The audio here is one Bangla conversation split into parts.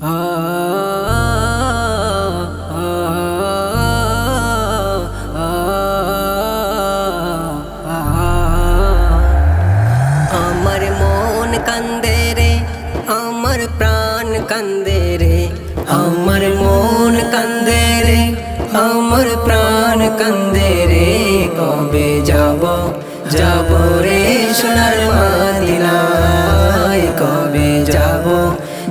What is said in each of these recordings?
আমার মন কান্দে রে, আমার প্রাণ কান্দে রে, আমার মন কান্দে রে, আমার প্রাণ কান্দে রে। কবে যাব যাব রে সোনার মদিনায়, কবে যাব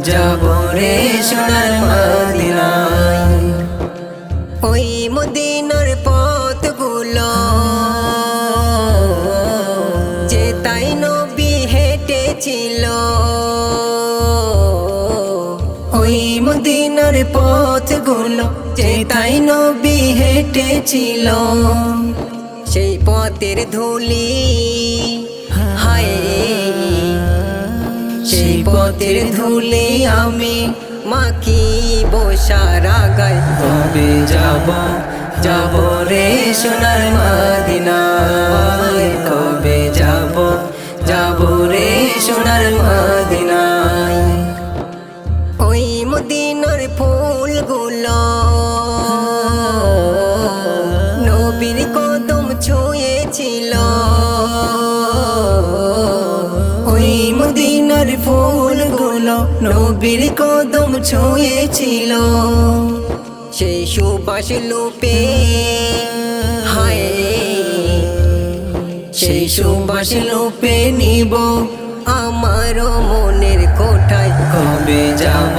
যাব রে সোনার মদিনায়। ওই মদিনার পথগুলো যে তাই নবী হেঁটেছিল, ওই মদিনার পথগুলো যে তাই নবী হেঁটেছিল। সেই পথের ধুলি হায়, সেই পথের ধুলি আমি মাখিব সারা গায়ে। কবে যাব যাব রে সোনার মদিনায়, কবে যাব যাব রে সোনার মদিনায়। ওই মদিনার ফুলগুলো নবীর কদম ছুঁয়েছিল, ওই মদিনার ফুলগুলো নবীর কদম ছুঁয়েছিল। সেই সুবাস লুপে হায়, সেই সুবাস লুপে নিব আমারও মনের কোঠায়। কবে যাব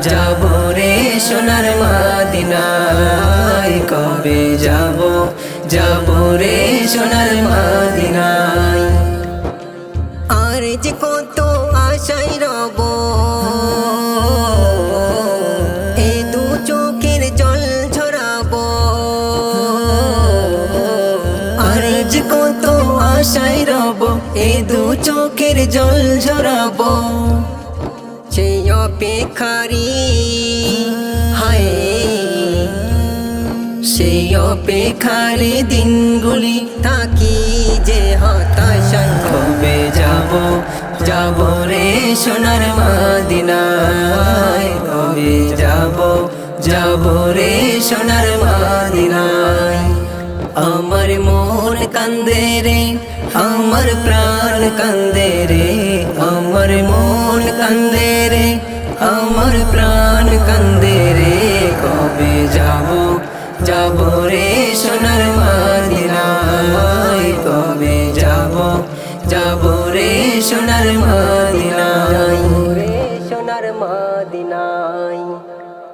যাব রে সোনার মদিনায়, কবে যাব যাব রে সোনার মদিনায়। আর যে কত আশায় রব, এ দু চোখের জল ঝরাবো। আর যে কত আশায় রব, এ দু চোখের জল ঝরাবো। সেই অপেক্ষারি হায়, সেই অপেক্ষারি দিনগুলি থাকি যে হতাশায়। কবে যাব যাব রে সোনার মদিনায়, কবে যাব যাব রে সোনার মদিনায়। আমার মন কান্দে রে, আমার প্রাণ কান্দে রে, আমার মন কান্দে রে, আমার প্রাণ কান্দে রে। কবে যাব যাব রে সোনার মদিনায়, কবে যাব যাব রে সোনার মদিনায়, সোনার মদিনায়।